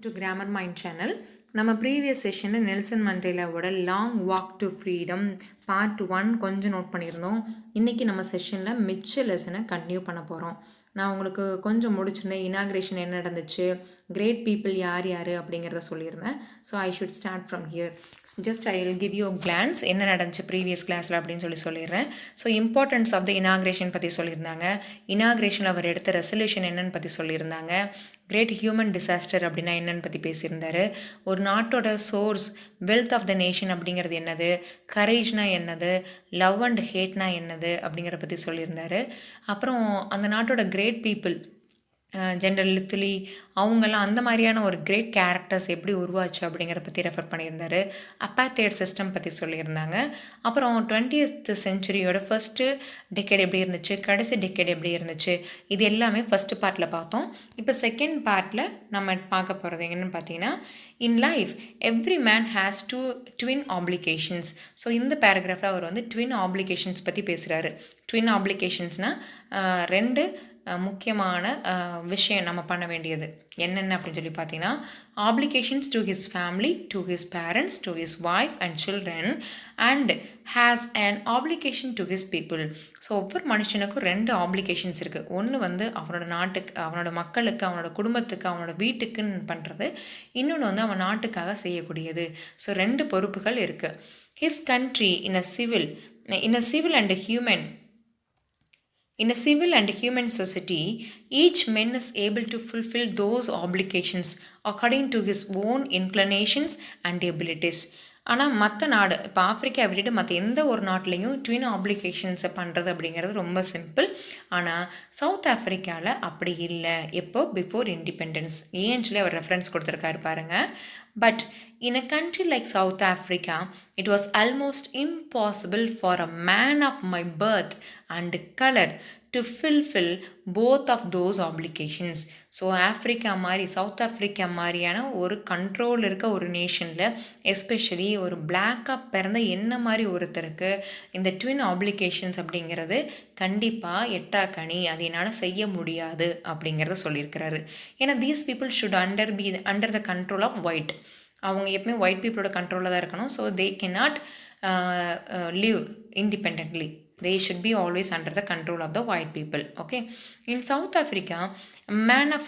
to Grammar Mind channel. நம்ம previous செஷனில் Nelson மண்டேலாவோட long walk to freedom part 1 கொஞ்சம் நோட் பண்ணியிருந்தோம். இன்றைக்கி நம்ம செஷனில் மிச்ச லெசனை கண்டினியூ பண்ண போகிறோம். நான் உங்களுக்கு கொஞ்சம் முடிச்சிருந்தேன், இனாக்ரேஷன் என்ன நடந்துச்சு, கிரேட் பீப்புள் யார் யார் அப்படிங்கிறத சொல்லியிருந்தேன். So I should start from here. Just I will give you glance என்ன நடந்துச்சு ப்ரீவியஸ் கிளாஸில் அப்படின்னு சொல்லிடுறேன். So importance of the inauguration பற்றி சொல்லியிருந்தாங்க. இனாக்ரேஷனில் அவர் எடுத்த ரெசல்யூஷன் என்னன்னு பற்றி சொல்லியிருந்தாங்க. கிரேட் ஹியூமன் டிசாஸ்டர் அப்படின்னா என்னன்னு பற்றி பேசியிருந்தார். ஒரு நாட்டோட source wealth of the nation அப்படிங்கிறது என்னது, கரேஜ்னா என்னது, லவ் அண்ட் ஹேட்னா என்னது அப்படிங்கிறத பற்றி சொல்லியிருந்தார். அப்புறம் அந்த நாட்டோட கிரேட் பீப்புள் ஜென்ரல் லித்துலி அவங்கெல்லாம் அந்த மாதிரியான ஒரு கிரேட் கேரக்டர்ஸ் எப்படி உருவாச்சு அப்படிங்கிற பற்றி ரெஃபர் பண்ணியிருந்தார். அப்பாத்தேட் சிஸ்டம் பற்றி சொல்லியிருந்தாங்க. அப்புறம் 20th செஞ்சுரியோட ஃபஸ்ட்டு டெக்கேட் எப்படி இருந்துச்சு, கடைசி டெக்கேட் எப்படி இருந்துச்சு, இது எல்லாமே ஃபஸ்ட்டு பார்ட்டில் பார்த்தோம். இப்போ செகண்ட் பார்ட்டில் நம்ம பார்க்க போகிறது என்னென்னு பார்த்தீங்கன்னா, in life every man has twin applications. So இந்த பேராகிராஃபில் அவர் வந்து ட்வின் ஆப்ளிகேஷன்ஸ் பற்றி பேசுகிறாரு. ட்வின் ஆப்ளிகேஷன்ஸ்னால் ரெண்டு முக்கியமான விஷயம் நம்ம பண்ண வேண்டியது என்னென்ன அப்படின்னு சொல்லி பார்த்தீங்கன்னா, applications to his family, to his parents, to his wife and children, and has and application to his people. So ஒவ்வொரு மனுஷனுக்கும் ரெண்டு ஆப்ளிகேஷன்ஸ் இருக்குது. ஒன்று வந்து அவனோட நாட்டுக்கு, அவனோட மக்களுக்கு, அவனோட குடும்பத்துக்கு, அவனோட வீட்டுக்குன்னு பண்ணுறது. இன்னொன்று வந்து அவன் நாட்டுக்காக செய்யக்கூடியது. ஸோ ரெண்டு பொறுப்புகள் இருக்குது. His country in a civil and human society, each man is able to fulfill those obligations according to his own inclinations and abilities. ஆனால் மற்ற நாடு, இப்போ ஆஃப்ரிக்கா விட்டுட்டு மற்ற எந்த ஒரு நாட்டிலையும் ட்வின் ஆப்ளிகேஷன்ஸை பண்ணுறது அப்படிங்கிறது ரொம்ப சிம்பிள். ஆனால் சவுத் ஆஃப்ரிக்காவில் அப்படி இல்லை. எப்போ பிஃபோர் இண்டிபெண்டன்ஸ் ஏன்னு சொல்லி அவர் ரெஃபரன்ஸ் கொடுத்துருக்காரு பாருங்கள். But in a country like South Africa, it was almost impossible for a man of my birth and color to fulfill both of those obligations. So Africa மாதிரி, south Africa மாதிரியான ஒரு control இருக்க ஒரு நேஷனில், especially ஒரு பிளாக்காக பிறந்த என்ன மாதிரி ஒருத்தருக்கு இந்த ட்வின் ஆப்ளிகேஷன்ஸ் அப்படிங்கிறது கண்டிப்பாக எட்டாக்கணி, அது என்னால் செய்ய முடியாது அப்படிங்கிறத சொல்லியிருக்கிறாரு. ஏன்னா these people should under the control of white. அவங்க எப்பவுமே ஒயிட் பீப்புளோட கண்ட்ரோலில் தான் இருக்கணும். So they cannot live independently. They should be always under the control of the white people. Okay. In South Africa, a man of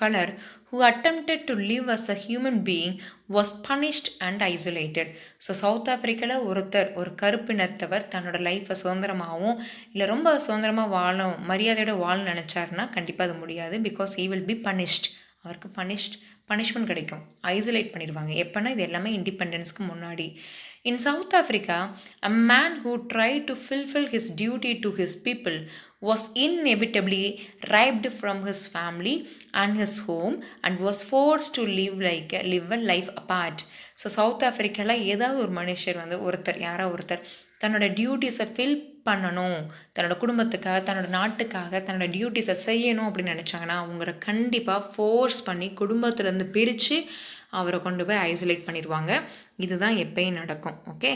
color who attempted to live as a human being was punished and isolated. So south ஆஃப்ரிக்காவில் ஒரு கருப்பினத்தவர் தன்னோட லைஃப்பை சுதந்திரமாகவும் இல்லை ரொம்ப சுதந்திரமாக வாழும், மரியாதையோட வாழணும்னு நினச்சாருன்னா கண்டிப்பாக அது முடியாது. Because he will be punished. அவருக்கு பனிஷ்மெண்ட் கிடைக்கும், ஐசோலேட் பண்ணிடுவாங்க. எப்போனா இது எல்லாமே இண்டிபெண்டன்ஸ்க்கு முன்னாடி. In south Africa, a man who try to fulfill his duty to his people was inevitably ripped from his family and his home and was forced to live a life apart. So south ஆஃப்ரிக்காவில் ஏதாவது ஒரு மனுஷர் வந்து ஒருத்தர் தன்னோட டியூட்டிஸை fill பண்ணணும், தன்னோட குடும்பத்துக்காக, தன்னோட நாட்டுக்காக தன்னோட டியூட்டிஸை செய்யணும் அப்படின்னு நினச்சாங்கன்னா அவங்கள கண்டிப்பாக ஃபோர்ஸ் பண்ணி குடும்பத்துலேருந்து பிரித்து அவரை கொண்டு போய் ஐசோலேட் பண்ணிடுவாங்க. இதுதான் எப்பயும் நடக்கும். Okay.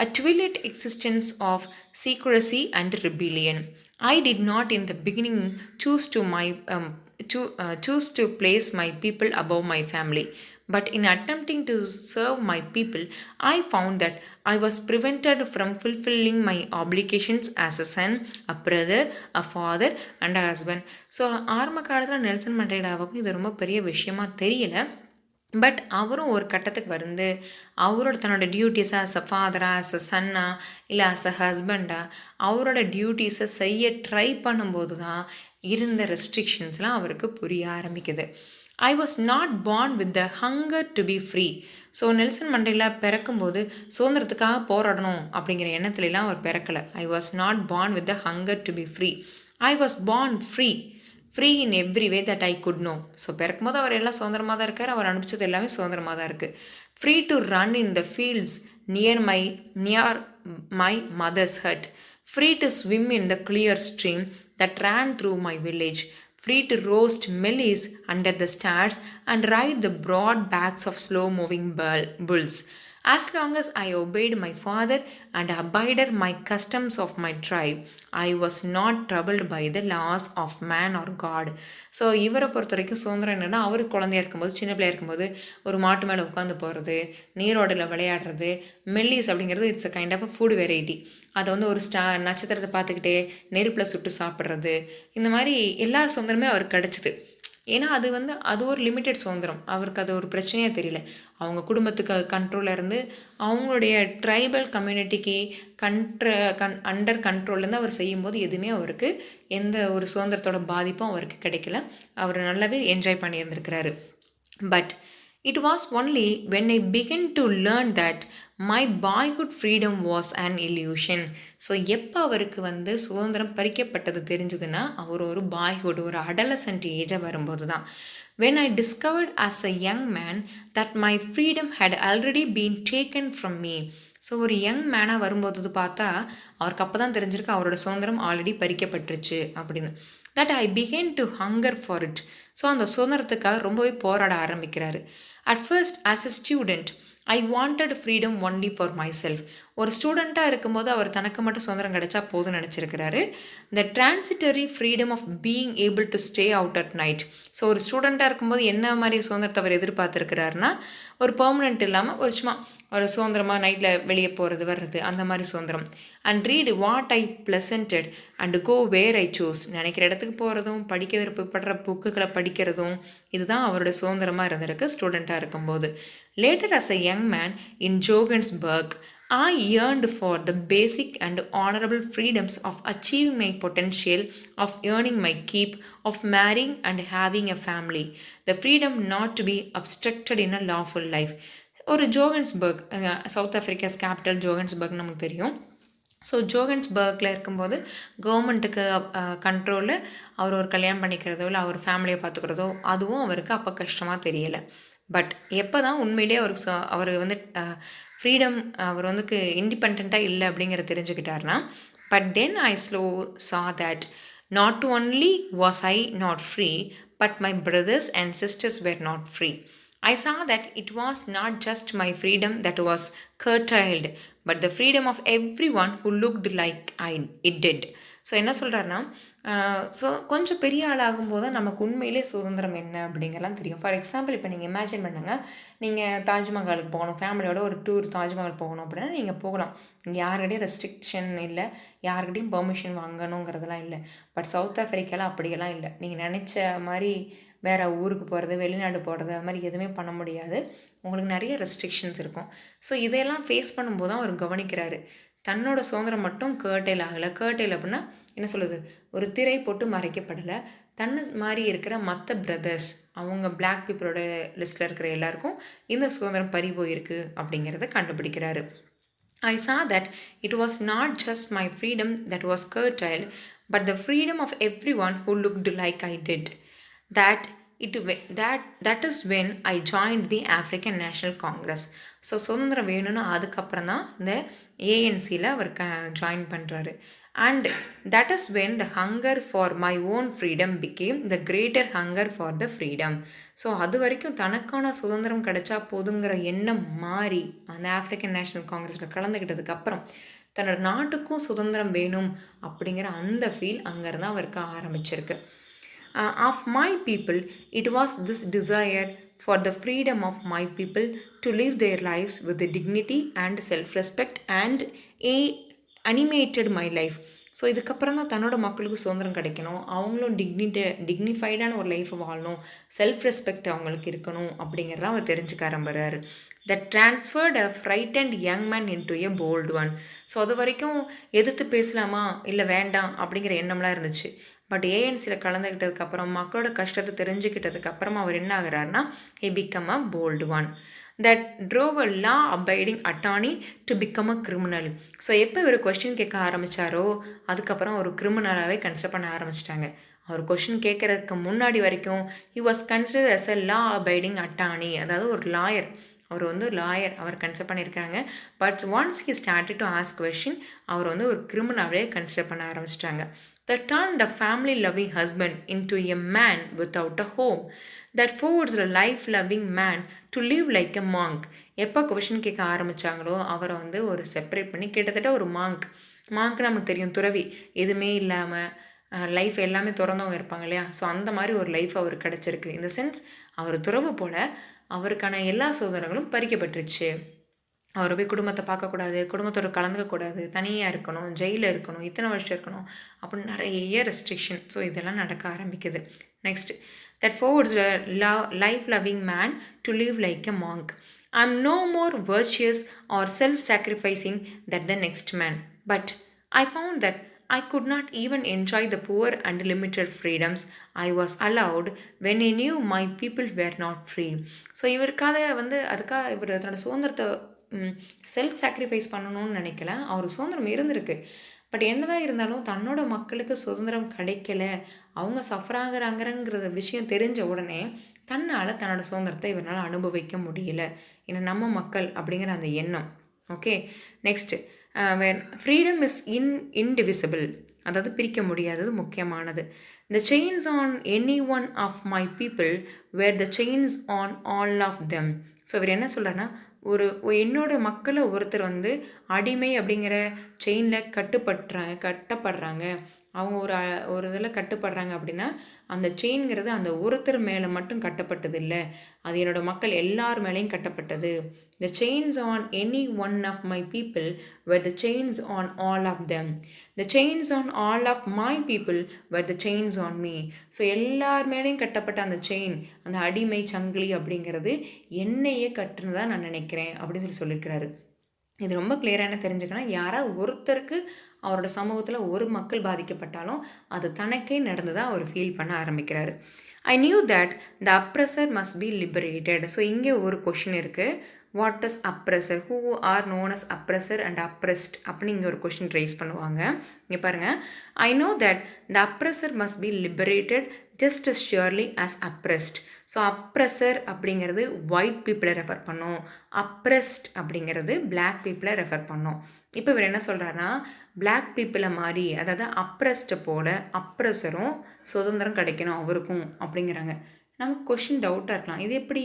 A twilight existence of secrecy and rebellion. I did not in the beginning choose to place my people above my family. But in attempting to serve my people, I found that I was prevented from fulfilling my obligations as a son, a brother, a father and a husband. So ஆரம்ப காலத்தில் Nelson மண்டேலாவுக்கும் இது ரொம்ப பெரிய விஷயமா தெரியல. But அவரும் ஒரு கட்டத்துக்கு வந்து அவரோட தன்னோட டியூட்டிஸை ஆஸ் அ ஃபாதரா, ஆஸ் அ சன்னா, இல்லை ஆஸ் அ ஹஸ்பண்டா அவரோட டியூட்டிஸை செய்ய ட்ரை பண்ணும்போது தான் இருந்த ரெஸ்ட்ரிக்ஷன்ஸ்லாம் அவருக்கு புரிய ஆரம்பிக்குது. I was not born with the hunger to be free. So Nelson Mandela பிறக்கும்போது சுதந்திரத்துக்காக போராடணும் அப்படிங்கிற எண்ணத்துலலாம் அவர் பிறக்கலை. I was not born with the hunger to be free. I was born free in every way that I could know. So பிறக்கும்போது அவர் எல்லாம் சுதந்திரமாக தான் இருக்கார். அவர் அனுப்பிச்சது எல்லாமே சுதந்திரமாக தான் இருக்குது. Free to run in the fields near my mother's hut. Free to swim in the clear stream that ran through my village. Free to roast maize under the stars and ride the broad backs of slow-moving bulls. As long as I obeyed my father and abided my customs of my tribe, I was not troubled by the laws of man or God. So இவரை பொறுத்த வரைக்கும் சுதந்திரம் என்னென்னா, அவர் குழந்தையா இருக்கும்போது, சின்ன பிள்ளையா இருக்கும்போது ஒரு மாட்டு மேலே உட்காந்து போகிறது, நீரோடையில் விளையாடுறது, மெல்லிஸ் அப்படிங்கிறது it's a kind of a food variety. அதை வந்து ஒரு நட்சத்திரத்தை பார்த்துக்கிட்டே நெருப்பில் சுட்டு சாப்பிட்றது, இந்த மாதிரி எல்லா சுதந்திரமே அவருக்கு கிடச்சிது. ஏன்னா அது ஒரு லிமிட்டெட் சுதந்திரம். அவருக்கு அது ஒரு பிரச்சனையாக தெரியல. அவங்க குடும்பத்துக்கு கண்ட்ரோலில் இருந்து அவங்களுடைய ட்ரைபல் கம்யூனிட்டிக்கு அண்டர் கண்ட்ரோல்லேருந்து அவர் செய்யும்போது எதுவுமே அவருக்கு எந்த ஒரு சுதந்திரத்தோட பாதிப்பும் அவருக்கு கிடைக்கல. அவர் நல்லாவே என்ஜாய் பண்ணியிருந்திருக்கிறாரு. But it was only when I began to learn that my boyhood freedom was an illusion. So எப்போ அவருக்கு சுதந்திரம் பறிக்கப்பட்டது தெரிஞ்சதுன்னா, அவர் ஒரு பாய்ஹுட், ஒரு அடலசன்ட் ஏஜாக வரும்போது தான். When I discovered as a young man that my freedom had already been taken from me. So ஒரு young மேனாக வரும்போது பார்த்தா அவருக்கு அப்போ தான் தெரிஞ்சிருக்கு அவரோட சுதந்திரம் ஆல்ரெடி பறிக்கப்பட்டுருச்சு அப்படின்னு. That I began to hunger for it. So அந்த சுதந்திரத்துக்காக ரொம்பவே போராட ஆரம்பிக்கிறாரு. At first as a student I wanted freedom only for myself. ஒரு ஸ்டூடெண்ட்டாக இருக்கும்போது அவர் தனக்கு மட்டும் சுதந்திரம் கிடைச்சா போதும்னு நினச்சிருக்கிறாரு. The transitory freedom of being able to stay out at night. So ஒரு ஸ்டூடெண்ட்டாக இருக்கும்போது என்ன மாதிரி சுதந்திரத்தை அவர் எதிர்பார்த்துருக்கிறாருன்னா, ஒரு பெர்மனெண்ட் இல்லாமல் ஒரு சும்மா ஒரு சுதந்திரமாக நைட்டில் வெளியே போகிறது வர்றது, அந்த மாதிரி சுதந்திரம். And read what I pleased and go where I choose. நினைக்கிற இடத்துக்கு போகிறதும், படிக்க விருப்பப்படுற புக்குகளை படிக்கிறதும், இதுதான் அவரோட சுதந்திரமாக இருந்திருக்கு ஸ்டூடெண்ட்டாக இருக்கும்போது. Later as a young man in Johannesburg I yearned for the basic and honorable freedoms of achieving my potential, of earning my keep, of marrying and having a family. The freedom not to be obstructed in a lawful life. ஒரு Johannesburg, south Africa's capital Johannesburg நமக்கு தெரியும். So ஜோகன்ஸ்பர்க்கில் இருக்கும்போது கவர்மெண்ட்டுக்கு கண்ட்ரோலில் அவர் ஒரு கல்யாணம் பண்ணிக்கிறதோ இல்லை அவர் ஃபேமிலியை பார்த்துக்கிறதோ அதுவும் அவருக்கு அப்போ கஷ்டமாக தெரியலை. பட் எப்போ தான் உண்மையிலே அவர் ஃப்ரீடம் அவர் இண்டிபெண்ட்டாக இல்லை அப்படிங்கிறத தெரிஞ்சுக்கிட்டாருன்னா, but then I saw that not only was I not free, but my brothers and sisters where not free. I saw that it was not just my freedom that was curtailed, but the freedom of everyone who looked like it did. So என்ன சொல்கிறாருன்னா, so கொஞ்சம் பெரிய ஆளாகும்போது தான் நமக்கு உண்மையிலே சுதந்திரம் என்ன அப்படிங்கிறலாம் தெரியும். ஃபார் எக்ஸாம்பிள், இப்போ நீங்கள் இமேஜின் பண்ணுங்கள், நீங்கள் தாஜ்மஹாலுக்கு போகணும், ஃபேமிலியோட ஒரு டூர் தாஜ்மஹால் போகணும் அப்படின்னா நீங்கள் போகலாம். இங்கே யாருக்கிட்டையும் ரெஸ்ட்ரிக்ஷன் இல்லை, யாருக்கிட்டையும் பெர்மிஷன் வாங்கணுங்கிறதுலாம் இல்லை. பட் சவுத் ஆஃப்ரிக்காவில் அப்படியெல்லாம் இல்லை. நீங்கள் நினச்ச மாதிரி வேறு ஊருக்கு போகிறது, வெளிநாடு போகிறது, அது மாதிரி எதுவுமே பண்ண முடியாது. உங்களுக்கு நிறைய ரெஸ்ட்ரிக்ஷன்ஸ் இருக்கும். ஸோ இதையெல்லாம் ஃபேஸ் பண்ணும்போது தான் அவர் கவனிக்கிறாரு, தன்னோட சுதந்திரம் மட்டும் கேர்டைல் ஆகலை. கேர்டைல் அப்படின்னா என்ன சொல்லுது, ஒரு திரை போட்டு மறைக்கப்படலை. தன்னை மாதிரி இருக்கிற மற்ற பிரதர்ஸ், அவங்க பிளாக் பீப்புளோட லிஸ்ட்டில் இருக்கிற எல்லாருக்கும் இந்த சுதந்திரம் பறி போயிருக்கு அப்படிங்கிறத கண்டுபிடிக்கிறாரு. I saw that it was not just my freedom that was curtailed, but the freedom of everyone who looked like I did. That is when I joined the African National Congress. So சுதந்திரம் வேணும்னு அதுக்கப்புறம் தான் இந்த ஏஎன்சியில் அவர் join பண்ணுறாரு. And that is when the hunger for my own freedom became the greater hunger for the freedom. So அது வரைக்கும் தனக்கான சுதந்திரம் கிடைச்சா போதுங்கிற எண்ணம் மாறி அந்த ஆஃப்ரிக்கன் நேஷனல் காங்கிரஸில் கலந்துக்கிட்டதுக்கப்புறம் தன்னோட நாட்டுக்கும் சுதந்திரம் வேணும் அப்படிங்கிற அந்த ஃபீல் அங்கேருந்து அவருக்கு ஆரம்பிச்சிருக்கு. Of my people, it was this desire for the freedom of my people to live their lives with the dignity and self-respect and animated my life. So இதுக்கப்புறம் தான் தன்னோட மக்களுக்கு சுதந்திரம் கிடைக்கணும், அவங்களும் டிக்னிஃபைடான ஒரு லைஃப்பை வாழணும், செல்ஃப் ரெஸ்பெக்ட் அவங்களுக்கு இருக்கணும் அப்படிங்கிறத அவர் தெரிஞ்சுக்க ஆரம்பிறாரு. That transferred a frightened young man into a bold one. So அது வரைக்கும் எதிர்த்து பேசலாமா இல்லை வேண்டாம் அப்படிங்கிற எண்ணம்லாம் இருந்துச்சு. பட் ஏஎன்சியில் கலந்துக்கிட்டதுக்கப்புறம், மக்களோட கஷ்டத்தை தெரிஞ்சுக்கிட்டதுக்கப்புறம் அவர் என்ன ஆகிறாருன்னா, he become a bold one that drove a law abiding attorney to become a criminal. So எப்போ இவர் கொஸ்டின் கேட்க ஆரம்பித்தாரோ அதுக்கப்புறம் ஒரு கிரிமினலாகவே கன்சிடர் பண்ண ஆரம்பிச்சிட்டாங்க. அவர் கொஸ்டின் கேட்குறதுக்கு முன்னாடி வரைக்கும் he was considered as a law abiding attorney, அதாவது ஒரு லாயர். அவர் லாயர் அவர் கன்சிடர் பண்ணியிருக்காங்க. But once he started to ask question, அவர் ஒரு கிரிமினலாகவே கன்சிடர் பண்ண ஆரம்பிச்சிட்டாங்க. that turned a family loving husband into a man without a home, that forced a life loving man to live like a monk. எப்போ question கேட்க ஆரம்பித்தாங்களோ அவரை வந்து ஒரு செப்பரேட் பண்ணி கிட்டத்தட்ட ஒரு மாங்க் நமக்கு தெரியும், துறவி, எதுவுமே இல்லாமல் லைஃப் எல்லாமே திறந்தவங்க இருப்பாங்க இல்லையா. ஸோ அந்த மாதிரி ஒரு லைஃப் அவருக்கு கிடச்சிருக்கு. இந்த சென்ஸ் அவர் துறவு போல் அவருக்கான எல்லா சுதந்திரங்களும் பறிக்கப்பட்டுருச்சு. அவரை போய் குடும்பத்தை பார்க்கக்கூடாது, குடும்பத்தோட கலந்துக்கக்கூடாது, தனியாக இருக்கணும், ஜெயிலில் இருக்கணும், இத்தனை வருஷம் இருக்கணும் அப்படின்னு நிறைய ரெஸ்ட்ரிக்ஷன். ஸோ இதெல்லாம் நடக்க ஆரம்பிக்குது. Next, that forwards a life loving man to live like a monk. I'm no more virtuous or self-sacrificing than the next man, but I found that I could not even enjoy the poor and limited freedoms I was allowed when I knew my people were not free. So இவருக்காக வந்து அதுக்காக இவர் தன்னோட சுதந்திரத்தை self sacrifice பண்ணணும்னு நினைக்கல. அவர் சுதந்திரம் இருந்திருக்கு. பட் என்னதான் இருந்தாலும் தன்னோட மக்களுக்கு சுதந்திரம் கிடைக்கல, அவங்க சஃபராகிறாங்கிறங்கிற விஷயம் தெரிஞ்ச உடனே தன்னால் தன்னோட சுதந்திரத்தை இவனால் அனுபவிக்க முடியல. ஏன்னா நம்ம மக்கள் அப்படிங்கிற அந்த எண்ணம். Okay, next, freedom is indivisible, அதாவது பிரிக்க முடியாதது, முக்கியமானது. The chains on any one of my people were the chains on all of them. So இவர் என்ன சொல்கிறாருன்னா, என்னோட மக்களை ஒருத்தர் வந்து அடிமை அப்படிங்கிற செயினில் கட்டப்படுறாங்க, அவங்க ஒரு இதில் கட்டுப்படுறாங்க அப்படின்னா அந்த செயின்ங்கிறது அந்த ஒருத்தர் மேலே மட்டும் கட்டப்பட்டது இல்லை, அது என்னோடய மக்கள் எல்லார் மேலேயும் கட்டப்பட்டது. The chains on any one of my people were the chains on all of them. The chains on all of my people were the chains on me. So எல்லார் மேலேயும் கட்டப்பட்ட அந்த செயின், அந்த அடிமை சங்கிலி அப்படிங்கிறது என்னையே கட்டுனதாக நான் நினைக்கிறேன் அப்படின்னு சொல்லியிருக்கிறாரு. இது ரொம்ப கிளியரான தெரிஞ்சுக்கணும். யாராவது ஒருத்தருக்கு அவரோட சமூகத்தில் ஒரு மக்கள் பாதிக்கப்பட்டாலும் அது தனக்கே நடந்ததாக அவர் ஃபீல் பண்ண ஆரம்பிக்கிறாரு. I knew that the oppressor must be liberated. So இங்கே ஒரு கொஷின் இருக்குது. What is oppressor, who are known as oppressor and oppressed அப்படின்னு இங்கே ஒரு கொஷின் ரைஸ் பண்ணுவாங்க. இங்கே பாருங்கள், I know that the oppressor must be liberated just as surely as oppressed. So oppressor அப்படிங்கிறது ஒயிட் பீப்புளை ரெஃபர் பண்ணோம், அப்ரெஸ்ட் அப்படிங்கிறது பிளாக் பீப்புளை ரெஃபர் பண்ணோம். இப்போ இவர் என்ன சொல்கிறாருன்னா, பிளாக் பீப்புளை மாதிரி, அதாவது அப்ரெஸ்ட்டை போல அப்ரெசரும் சுதந்திரம் கிடைக்கணும் அவருக்கும் அப்படிங்கிறாங்க. நமக்கு கொஷின் டவுட்டாக இருக்கலாம், இது எப்படி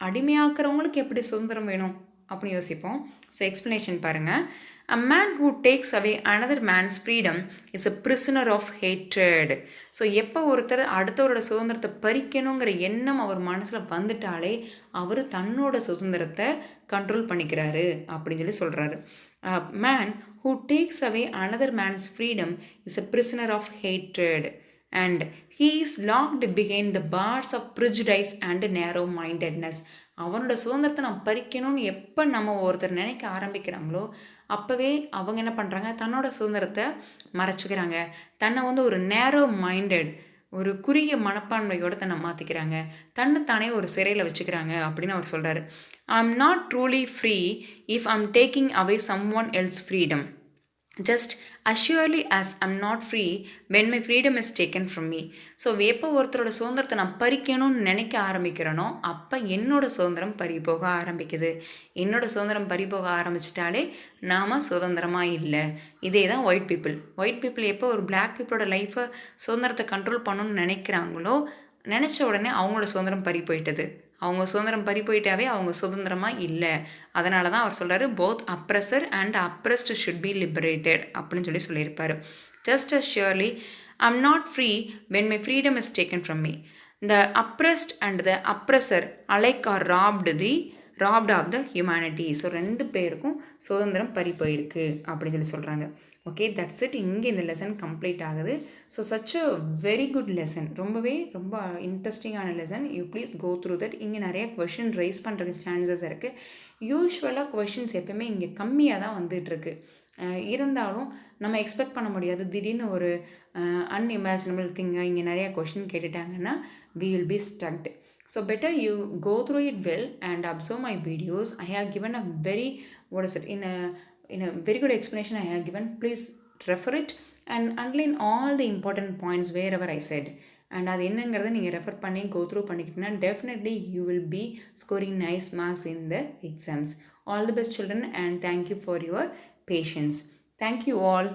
அடிமையாக்குறவங்களுக்கு எப்படி சுதந்திரம் வேணும் அப்படின்னு யோசிப்போம். ஸோ எக்ஸ்ப்ளனேஷன் பாருங்கள். A man who takes away another man's freedom is a prisoner of hatred. So எப்போ ஒருத்தர் அடுத்தவரோட சுதந்திரத்தை பறிக்கணுங்கிற எண்ணம் அவர் மனசில் வந்துட்டாலே அவர் தன்னோட சுதந்திரத்தை கண்ட்ரோல் பண்ணிக்கிறாரு அப்படின்னு சொல்கிறாரு. Man who takes away another man's freedom is a prisoner of hatred. And he is locked behind the bars of prejudice and narrow-mindedness. அவனோட சுதந்திரத்தை நம்ம பறிக்கணும்னு எப்போ நம்ம ஒருத்தர் நினைக்க ஆரம்பிக்கிறாங்களோ அப்போவே அவங்க என்ன பண்ணுறாங்க, தன்னோட சுதந்திரத்தை மறைச்சிக்கிறாங்க, தன்னை வந்து ஒரு நேரோ மைண்டட், ஒரு குறுகிய மனப்பான்மையோடு தன்னை மாற்றிக்கிறாங்க, தன்னைத்தானே ஒரு சிறையில் வச்சுக்கிறாங்க அப்படின்னு அவர் சொல்கிறாரு. I am not truly free if I am taking away someone else freedom, just as surely as I'm not free when my freedom is taken from me. So எப்போ ஒருத்தரோட சுதந்திரத்தை நான் பறிக்கணும்னு நினைக்க ஆரம்பிக்கிறேனோ அப்போ என்னோட சுதந்திரம் பறிபோக ஆரம்பிக்குது. என்னோட சுதந்திரம் பறிபோக ஆரம்பிச்சிட்டாலே நாம் சுதந்திரமாக இல்லை. இதே தான் ஒயிட் பீப்புள் எப்போ ஒரு பிளாக் பீப்புளோட லைஃப்பை சுதந்திரத்தை கண்ட்ரோல் பண்ணணும்னு நினைக்கிறாங்களோ நினச்ச உடனே அவங்களோட சுதந்திரம் பறி போயிட்டது. அவங்க சுதந்திரம் பறி போயிட்டாவே அவங்க சுதந்திரமாக இல்லை. அதனால தான் அவர் சொல்கிறாரு, both oppressor and oppressed should be liberated அப்படின்னு சொல்லியிருப்பார். Just as surely I am not free when my freedom is taken from me. The oppressed and the oppressor alike are robbed of the humanity. So ரெண்டு பேருக்கும் சுதந்திரம் பறி போயிருக்கு அப்படின்னு சொல்கிறாங்க. Okay, that's it. இங்கே இந்த லெசன் கம்ப்ளீட் ஆகுது. So such a very good lesson, ரொம்ப இன்ட்ரெஸ்டிங்கான lesson. You please go through that. இங்கே நிறைய கொஷின் ரைஸ் பண்ணுறதுக்கு சான்சஸ் இருக்குது. யூஸ்வலாக கொஷின்ஸ் எப்பவுமே இங்கே கம்மியாக தான் வந்துட்டுருக்கு. இருந்தாலும் நம்ம எக்ஸ்பெக்ட் பண்ண முடியாது, திடீர்னு ஒரு அன்இமேஜினபிள் திங்கை இங்கே நிறையா question கேட்டுட்டாங்கன்னா we will be stuck. So better you go through it well and observe my videos. I have given a very, in a very good explanation I have given. Please refer it and underline all the important points wherever I said. And அது என்னங்கிறத நீங்கள் refer பண்ணி go through பண்ணிக்கிட்டீங்கன்னா definitely you will be scoring nice marks in the exams. All the best children and thank you for your patience. Thank you all.